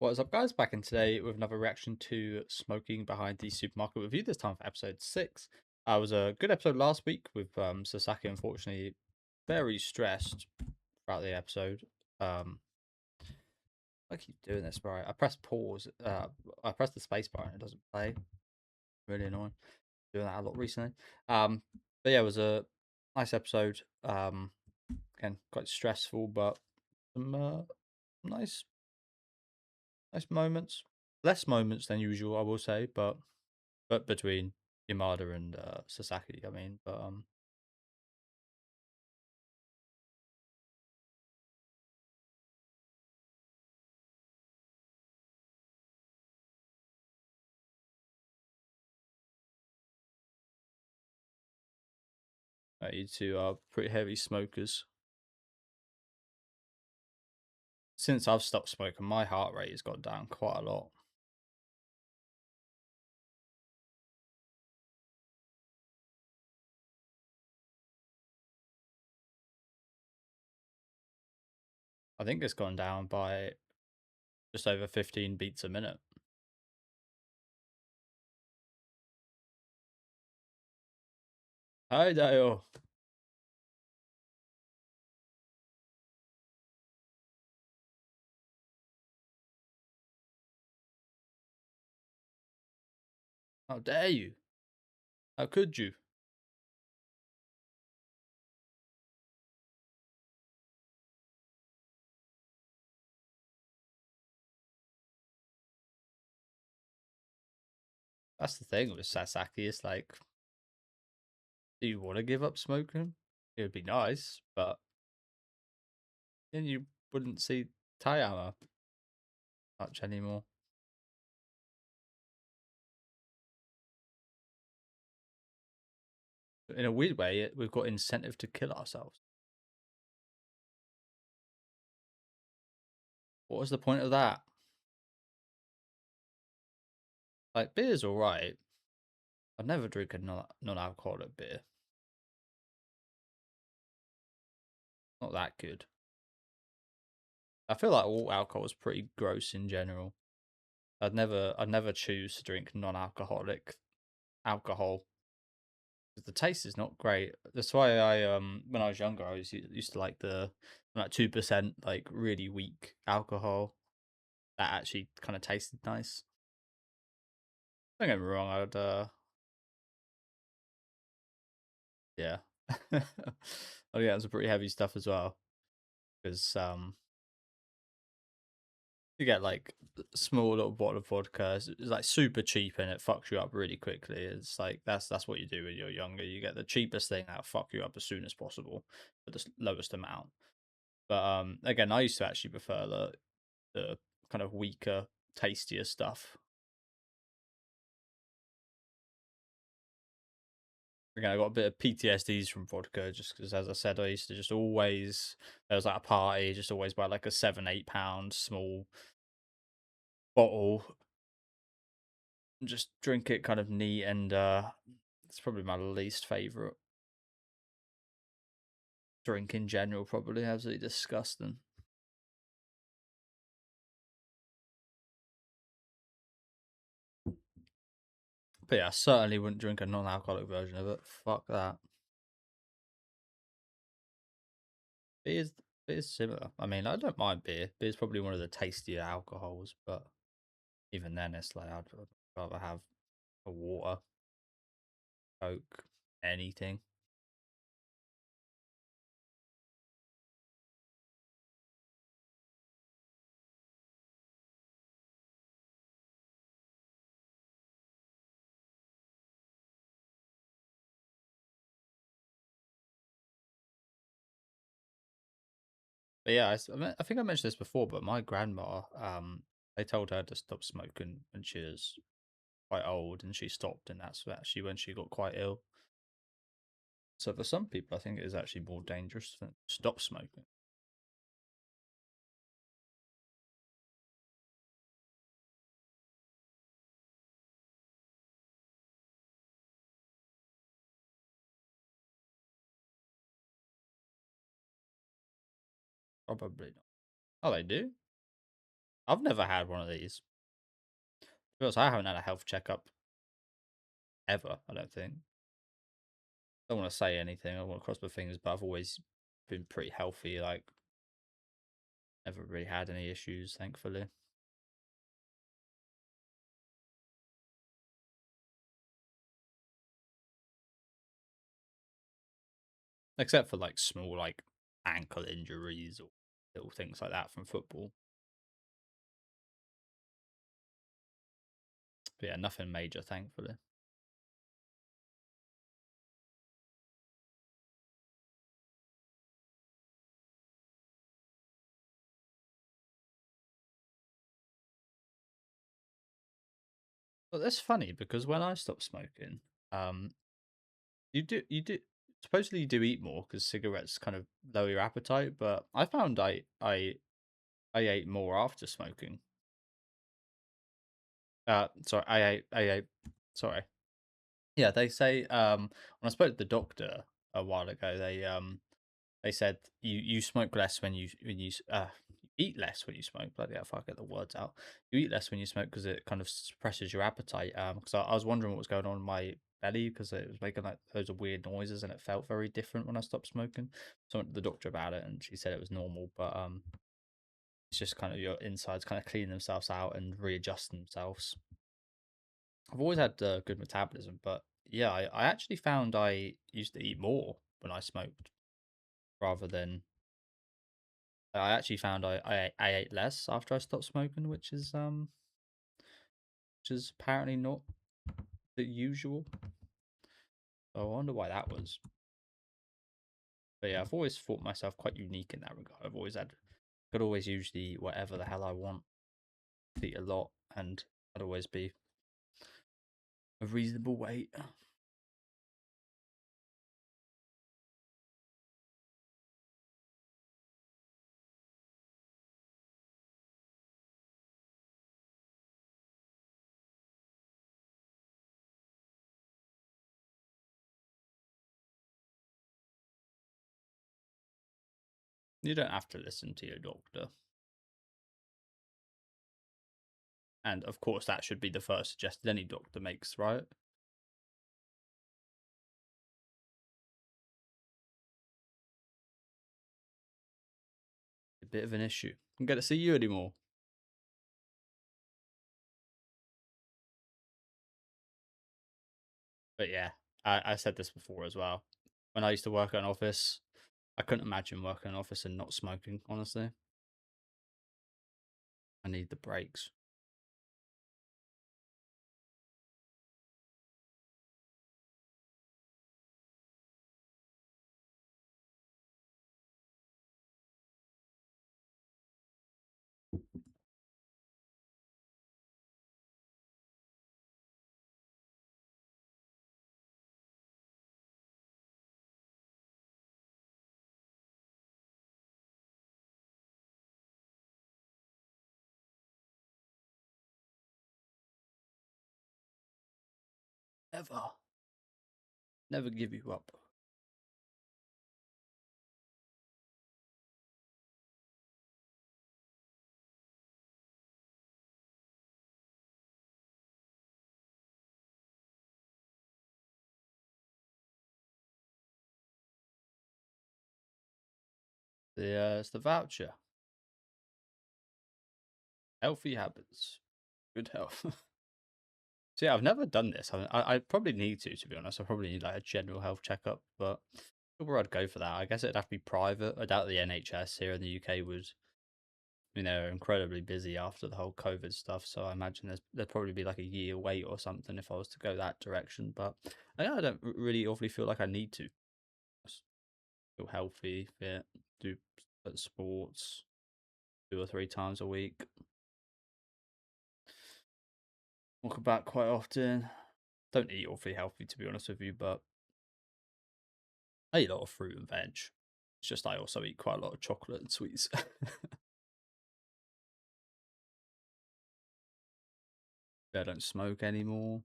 What's up, guys? Back in today with another reaction to Smoking Behind the Supermarket Review, this time for episode 6. It was a good episode last week with Sasaki, unfortunately, very stressed throughout the episode. I keep doing this, right? I press pause, I press the space bar and it doesn't play. Really annoying. Doing that a lot recently. But yeah, it was a nice episode. Again, quite stressful, but some nice nice moments. Less moments than usual, I will say, but between Yamada and Sasaki, I mean, but you two are pretty heavy smokers. Since I've stopped smoking, my heart rate has gone down quite a lot. I think it's gone down by just over 15 beats a minute. Hi, Dale. How dare you? How could you? That's the thing with Sasaki. It's like, do you want to give up smoking? It would be nice, but then you wouldn't see Tayama much anymore. In a weird way, we've got incentive to kill ourselves. What was the point of that? Like, beer's alright. I'd never drink a non-alcoholic beer. Not that good. I feel like all alcohol is pretty gross in general. I'd never choose to drink non-alcoholic alcohol. The taste is not great. That's why when I was younger I used to like the like 2% like really weak alcohol that actually kind of tasted nice. Don't get me wrong, yeah. I'd get some pretty heavy stuff as well because you get like small little bottle of vodka. It's like super cheap and it fucks you up really quickly. It's like that's what you do when you're younger. You get the cheapest thing that'll fuck you up as soon as possible for the lowest amount. But again, I used to actually prefer the kind of weaker, tastier stuff. Again, I got a bit of PTSDs from vodka just because, as I said, I used to just always there was like a party, just always buy like a 7-8 pound small bottle and just drink it kind of neat, and it's probably my least favorite drink in general. Probably absolutely disgusting. But yeah, I certainly wouldn't drink a non-alcoholic version of it. Fuck that. Beer's beer's similar. I mean, I don't mind beer. Beer's probably one of the tastier alcohols, but even then, it's like I'd rather have a water, Coke, anything. But yeah, I think I mentioned this before, but my grandma, they told her to stop smoking when she was quite old, and she stopped, and that's actually when she got quite ill. So for some people, I think it is actually more dangerous to stop smoking. Probably not. Oh, they do? I've never had one of these. Because I haven't had a health checkup ever, I don't think. Don't want to say anything. I don't want to cross my fingers, but I've always been pretty healthy. Like, never really had any issues, thankfully. Except for like small, like ankle injuries or little things like that from football. But yeah, nothing major, thankfully. But that's funny because when I stopped smoking, um, you do supposedly you do eat more because cigarettes kind of lower your appetite. But I found I ate more after smoking. Sorry, I ate. Sorry. Yeah, they say when I spoke to the doctor a while ago, they said you smoke less when you eat less when you smoke. Bloody hell, if I get the words out, you eat less when you smoke because it kind of suppresses your appetite. Because I was wondering what was going on in my belly because it was making like loads of weird noises and it felt very different when I stopped smoking. So I went to the doctor about it and she said it was normal, but it's just kind of your insides kind of clean themselves out and readjust themselves. I've always had good metabolism, but yeah, I actually found I used to eat more when I smoked rather than I actually found I ate less after I stopped smoking, which is apparently not the usual. So I wonder why that was. But yeah, I've always thought myself quite unique in that regard. I've always had could always usually eat whatever the hell I want, eat a lot, and I'd always be a reasonable weight. You don't have to listen to your doctor. And of course that should be the first suggestion any doctor makes, right? A bit of an issue. I'm going to see you anymore. But yeah, I said this before as well. When I used to work at an office, I couldn't imagine working in an office and not smoking, honestly. I need the breaks. Never. Never give you up. It's the voucher. Healthy habits. Good health. So yeah, I've never done this. I probably need to be honest. I probably need like a general health checkup, but where I'd go for that. I guess it'd have to be private. I doubt the NHS here in the UK would, incredibly busy after the whole COVID stuff. So I imagine there'd probably be like a year wait or something if I was to go that direction. But I don't really awfully feel like I need to. Just feel healthy, fit, do sports 2 or 3 times a week. Walk about quite often. Don't eat awfully healthy to be honest with you, but I eat a lot of fruit and veg. It's just I also eat quite a lot of chocolate and sweets. I don't smoke anymore.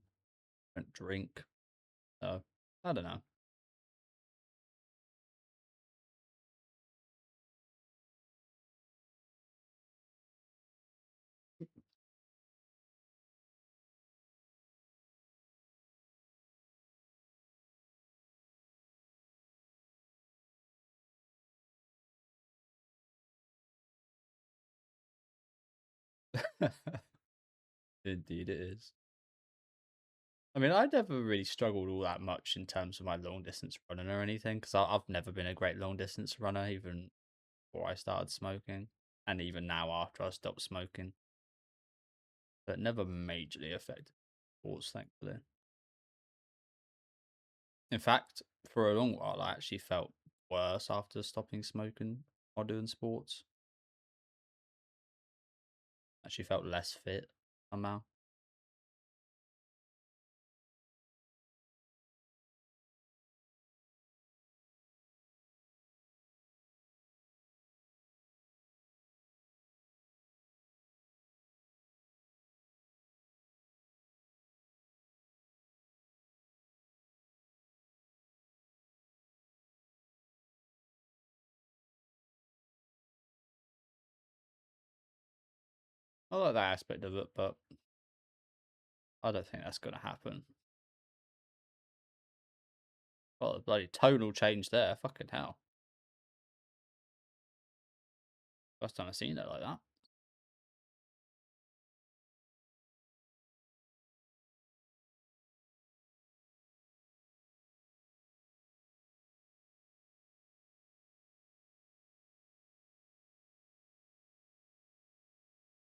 Don't drink. So I don't know. Indeed, it is. I mean, I never really struggled all that much in terms of my long distance running or anything because I've never been a great long distance runner, even before I started smoking, and even now after I stopped smoking. But it never majorly affected sports, thankfully. In fact, for a long while, I actually felt worse after stopping smoking while doing sports. Actually, felt less fit somehow. I like that aspect of it, but I don't think that's going to happen. Well, the bloody tonal change there. Fucking hell. First time I've seen it like that.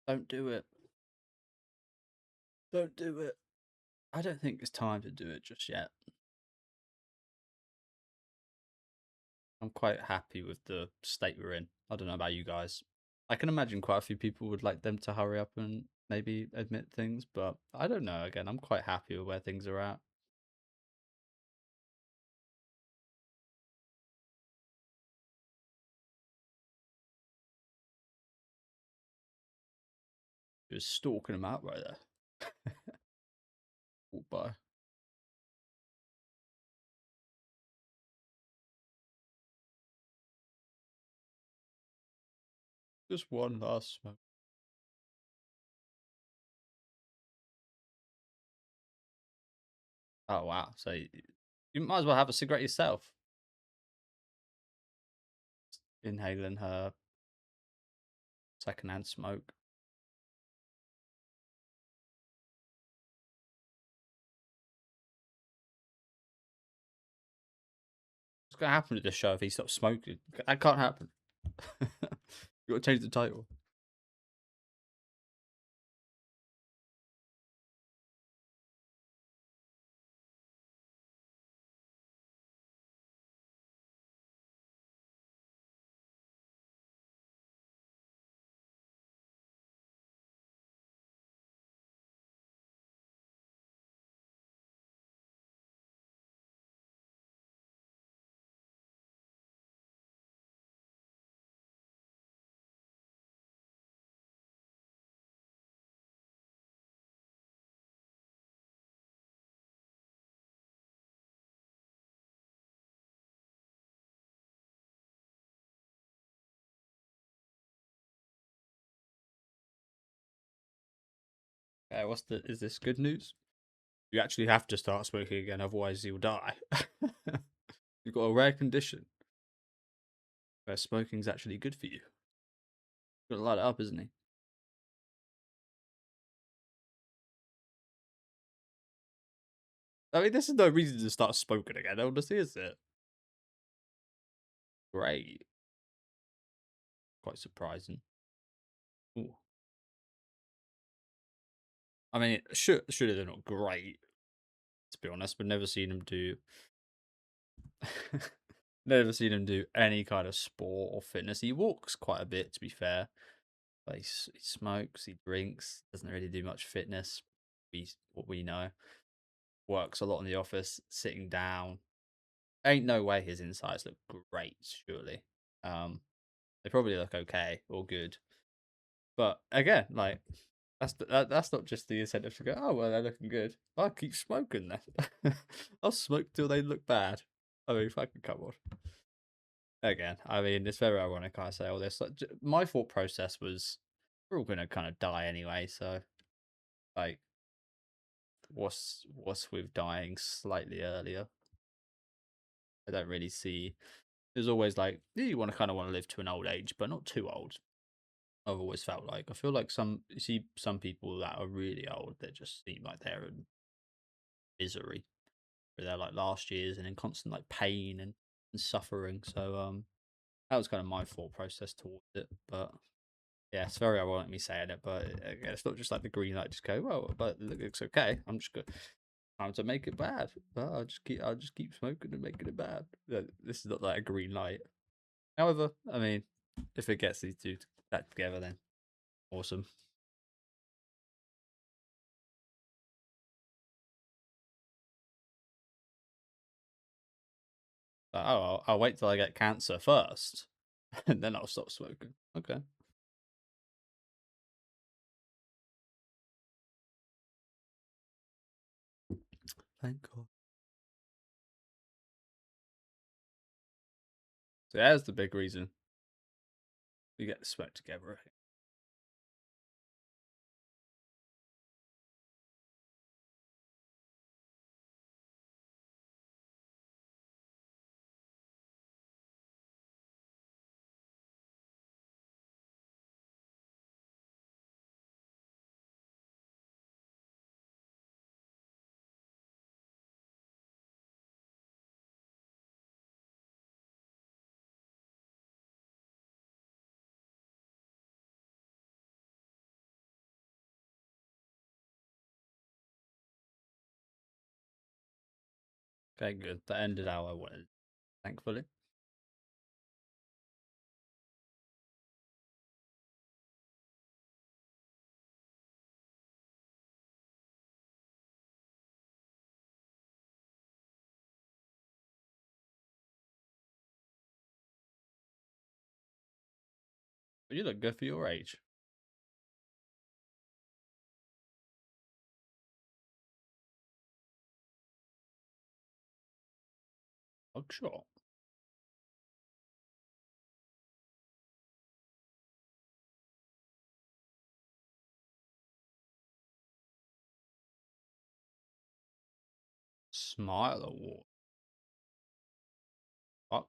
Don't do it. Don't do it. I don't think it's time to do it just yet. I'm quite happy with the state we're in. I don't know about you guys. I can imagine quite a few people would like them to hurry up and maybe admit things, but I don't know. Again, I'm quite happy with where things are at. Just stalking them out right there. Walk by. Just one last smoke. Oh wow! So you might as well have a cigarette yourself. Inhaling her secondhand smoke. What's gonna happen to this show if he stops smoking? That can't happen. You got to change the title. Okay, what's the? Is this good news? You actually have to start smoking again, otherwise you'll die. You've got a rare condition where smoking's actually good for you. Got to light it up, isn't he? I mean, this is no reason to start smoking again, honestly, is it? Great. Quite surprising. Ooh. I mean, surely they're not great, to be honest, but never seen him do. Never seen him do any kind of sport or fitness. He walks quite a bit, to be fair. But he smokes, he drinks, doesn't really do much fitness. What we know. Works a lot in the office, sitting down. Ain't no way his insides look great, surely. Um, they probably look okay or good. But again, like that's not just the incentive to go, oh well, they're looking good. I'll keep smoking then. I'll smoke till they look bad. I mean, fucking come on. Again, I mean, it's very ironic I say all this. Like, my thought process was we're all gonna kind of die anyway, so like, what's with dying slightly earlier? I don't really see. There's always like you want to live to an old age, but not too old. I've always felt like. I feel like some you see some people that are really old that just seem like they're in misery. Where they're like last years and in constant like pain and suffering. So that was kind of my thought process towards it. But yeah, it's very ironic me saying it, but it's not just like the green light. Just go, well, but it looks okay. I'm just good. Time to make it bad. But I'll just keep smoking and making it bad. This is not like a green light. However, I mean, if it gets these two back together, then awesome. But, oh, I'll wait till I get cancer first, and then I'll stop smoking. Okay, thank God. So that's the big reason we get the smoke together. Okay, good. That ended how I wanted, thankfully. But you look good for your age. Oh, sure. Smile award. Fuck.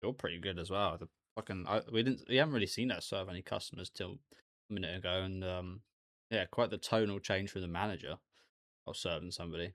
You're pretty good as well. The fucking we haven't really seen her serve any customers till a minute ago, and yeah, quite the tonal change from the manager of serving somebody.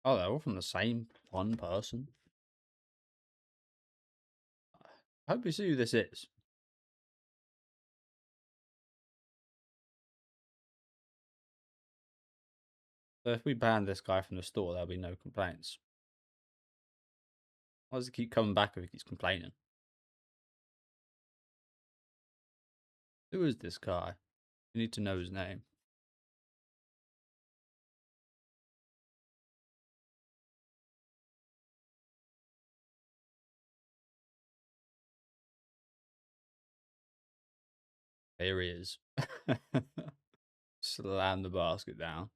Oh, they're all from the same one person. I hope you see who this is. So if we ban this guy from the store, there'll be no complaints. Why does he keep coming back if he keeps complaining? Who is this guy? You need to know his name. Here he is. Slam the basket down.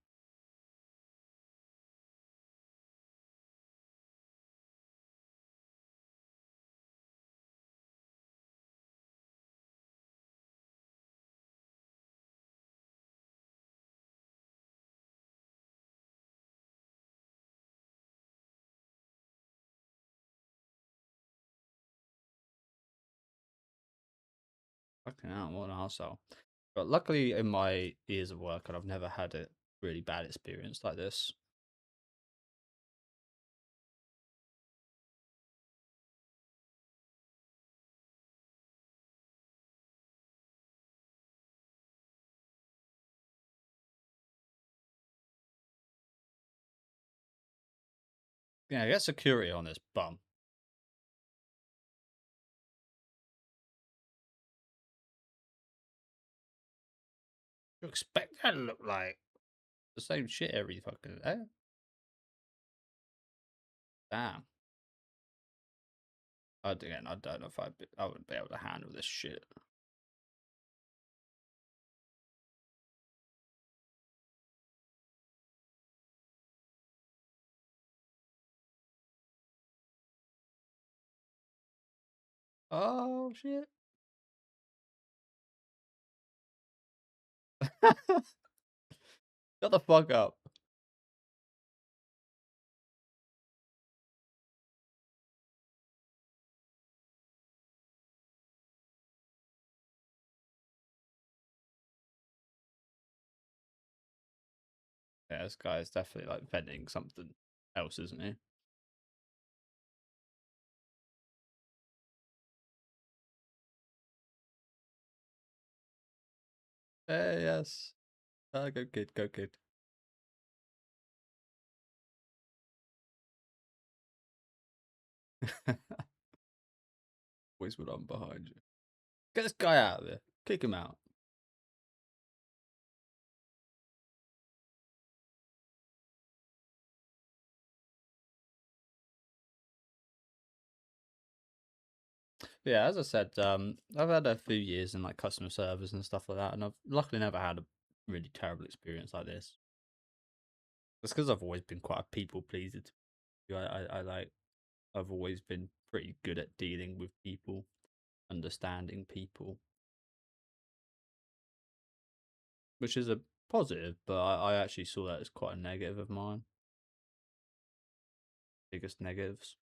Fucking hell, what an arsehole. But luckily, in my years of work, I've never had a really bad experience like this. Yeah, get security on this bum. You expect that to look like the same shit every fucking day. Damn. Again, I don't know if I would be able to handle this shit. Oh shit. Shut the fuck up. Yeah, this guy is definitely like venting something else, isn't he? Hey, yes. Go kid, go kid. Always what I'm behind you. Get this guy out of there. Kick him out. Yeah, as I said, I've had a few years in like customer service and stuff like that, and I've luckily never had a really terrible experience like this. It's because I've always been quite a people pleaser. I like I've always been pretty good at dealing with people, understanding people, which is a positive, but I actually saw that as quite a negative of mine. Biggest negatives.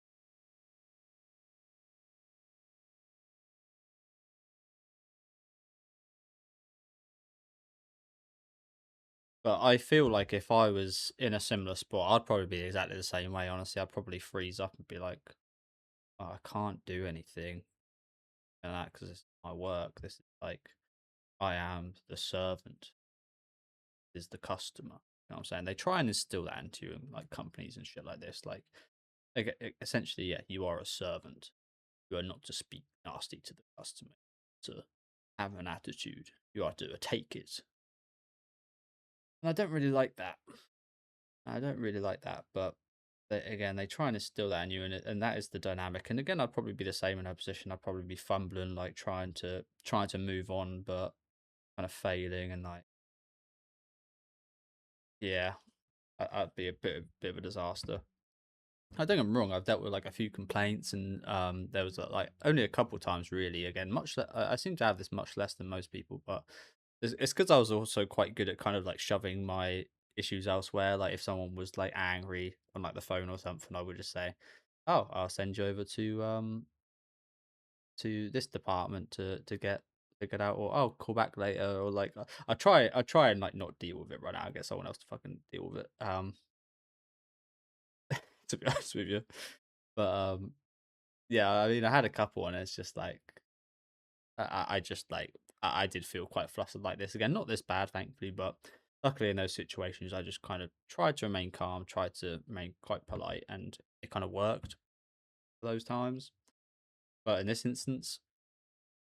But I feel like if I was in a similar spot, I'd probably be exactly the same way. Honestly, I'd probably freeze up and be like, oh, I can't do anything and that because it's my work. This is like I am the servant, is the customer. You know what I'm saying? They try and instill that into you in like companies and shit like this. Like, essentially, yeah, you are a servant. You are not to speak nasty to the customer, to have an attitude. You are to take it. And I don't really like that. I don't really like that, but again, they try and instill that in you, and that is the dynamic. And again, I'd probably be the same in her position. I'd probably be fumbling, like trying to move on, but kind of failing, and like yeah, I'd be a bit of a disaster. I don't get me wrong. I've dealt with like a few complaints, and there was like only a couple times really. Again, I seem to have this much less than most people, but it's because I was also quite good at kind of like shoving my issues elsewhere. Like if someone was like angry on like the phone or something, I would just say, "Oh, I'll send you over to this department to get figured out," or "I'll call back later," or like I try and like not deal with it right now. I get someone else to fucking deal with it. To be honest with you, but yeah, I mean, I had a couple, and it's just like I just like I did feel quite flustered like this again. Not this bad, thankfully, but luckily in those situations, I just kind of tried to remain calm, tried to remain quite polite, and it kind of worked for those times. But in this instance,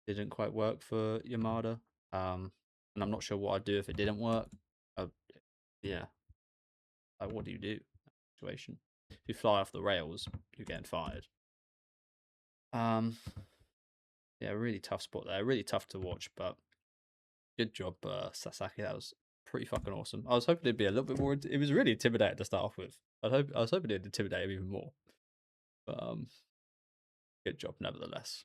it didn't quite work for Yamada. And I'm not sure what I'd do if it didn't work. Uh, yeah, like what do you do in that situation? If you fly off the rails, you're getting fired. Um, yeah, really tough spot there. Really tough to watch, but good job, Sasaki. That was pretty fucking awesome. I was hoping it'd be a little bit more. It was really intimidating to start off with. I was hoping it'd intimidate him even more. But good job nevertheless.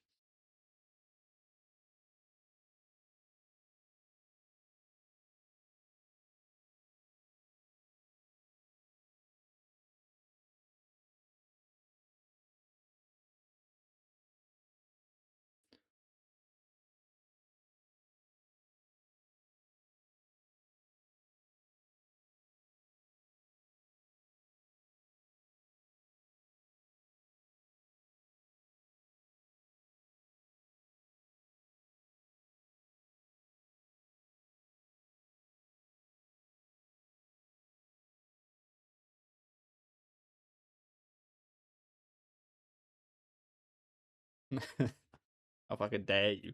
I fucking dare you.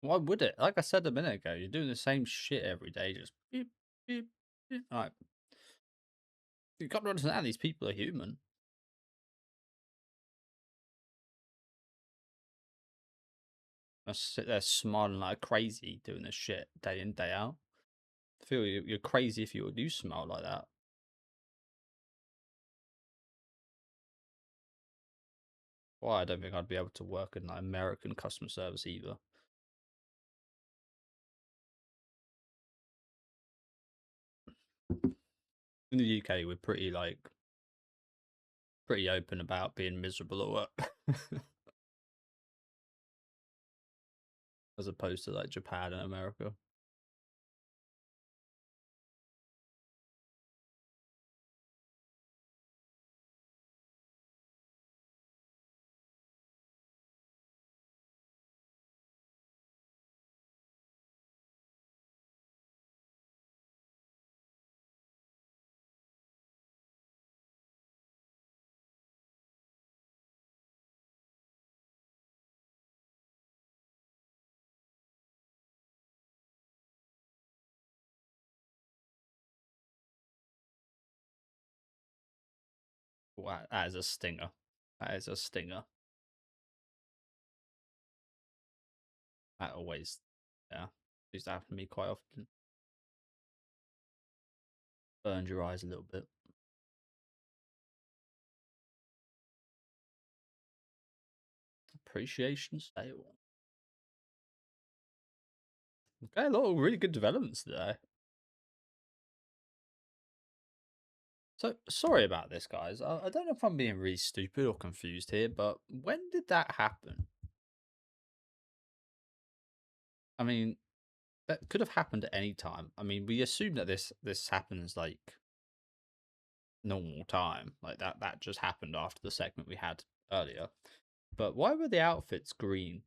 Why would it? Like I said a minute ago, you're doing the same shit every day, just beep, beep, beep. Like, you got to understand these people are human. I sit there smiling like crazy doing this shit day in, day out. I feel you're crazy if you do smile like that. Why? I don't think I'd be able to work in like American customer service either. In the UK, we're pretty open about being miserable at work, as opposed to like Japan and America. Wow, that is a stinger. That is a stinger. That always, yeah, used to happen to me quite often. Burned your eyes a little bit. Appreciation sale. Okay, a lot of really good developments today. So sorry about this, guys. I don't know if I'm being really stupid or confused here, but when did that happen? I mean, that could have happened at any time. I mean, we assume that this happens like normal time, like that just happened after the segment we had earlier. But why were the outfits green?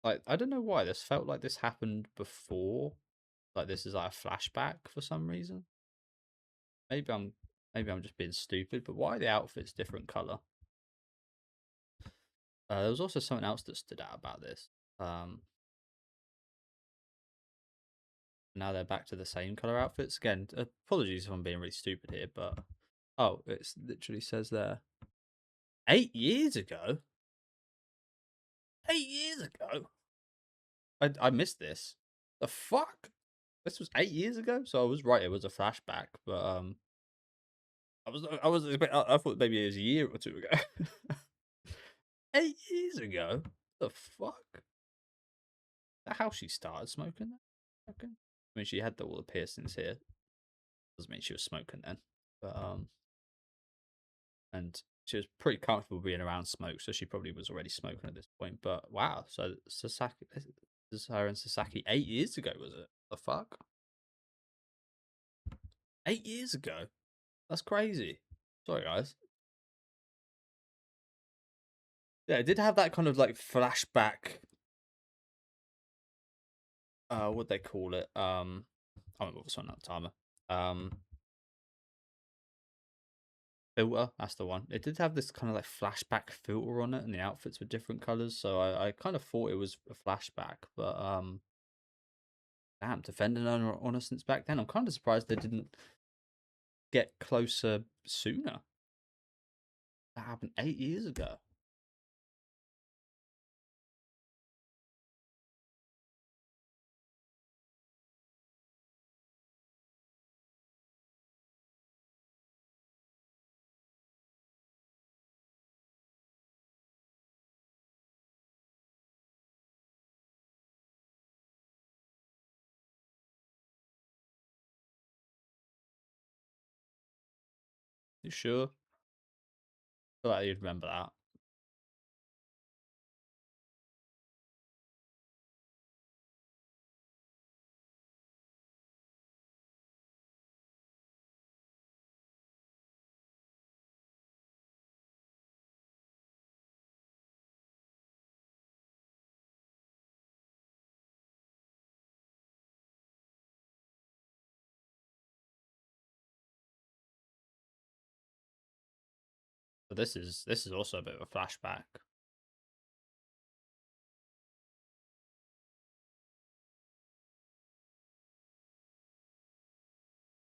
Like, I don't know why. This felt like this happened before. Like this is like a flashback for some reason. Maybe I'm maybe I'm just being stupid. But why are the outfits different color? There was also something else that stood out about this. Um, Now they're back to the same color outfits again. Apologies if I'm being really stupid here, but oh, it literally says there 8 years ago. 8 years ago. I missed this. The fuck? This was 8 years ago, so I was right. It was a flashback, but I thought maybe it was a year or two ago. 8 years ago. The fuck? That how she started smoking? Okay. I mean, she had all the piercings here. Doesn't mean she was smoking then, but and she was pretty comfortable being around smoke, so she probably was already smoking at this point. But wow, so Sasaki, this is her and Sasaki 8 years ago, was it? The fuck? 8 years ago? That's crazy. Sorry, guys. Yeah, it did have that kind of like flashback. What they call it? I remember what's on that timer. Um, Filter. That's the one. It did have this kind of like flashback filter on it, and the outfits were different colors. So I kind of thought it was a flashback, but damn, defending on us since back then. I'm kind of surprised they didn't get closer sooner. That happened 8 years ago. You sure? I feel like you'd remember that. But this is also a bit of a flashback.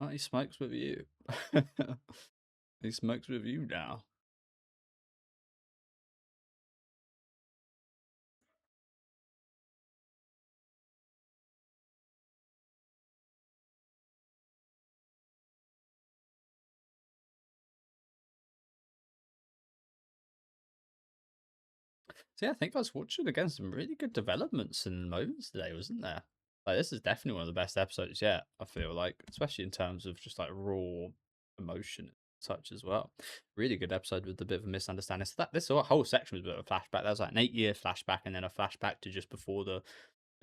Oh, he smokes with you. He smokes with you now. So yeah, I think I was watching again some really good developments and moments today, wasn't there? Like this is definitely one of the best episodes yet. I feel like, especially in terms of just like raw emotion and such as well. Really good episode with a bit of a misunderstanding. So that this whole section was a bit of a flashback. That was like an 8-year flashback, and then a flashback to just before the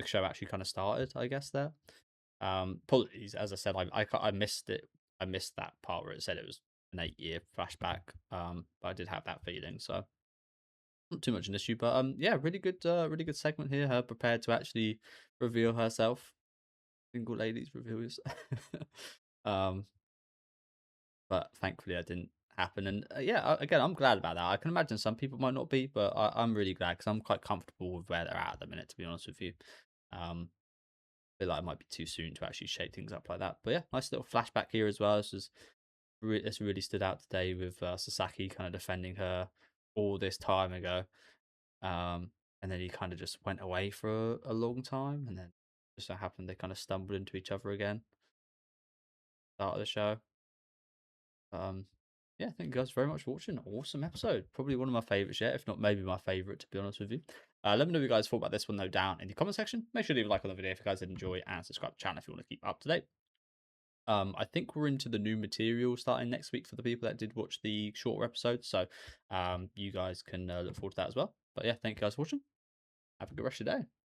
show actually kind of started. I guess there. Apologies, as I said, I missed it. I missed that part where it said it was an 8-year flashback. But I did have that feeling, so not too much an issue. But yeah, really good segment here. Her prepared to actually reveal herself. Single ladies reveals. um, but thankfully that didn't happen. And yeah, again, I'm glad about that. I can imagine some people might not be, but I'm really glad because I'm quite comfortable with where they're at the minute. To be honest with you, feel like it might be too soon to actually shake things up like that. But yeah, nice little flashback here as well. This really stood out today with Sasaki kind of defending her all this time ago. Um, and then he kind of just went away for a long time, and then just so happened they kind of stumbled into each other again. Start of the show. Um, yeah, thank you guys very much for watching. Awesome episode. Probably one of my favorites yet, if not maybe my favorite, to be honest with you. Let me know what you guys thought about this one, though, down in the comment section. Make sure to leave a like on the video if you guys did enjoy, and subscribe to the channel if you want to keep up to date. I think we're into the new material starting next week for the people that did watch the shorter episodes. So you guys can look forward to that as well. But yeah, thank you guys for watching. Have a good rest of your day.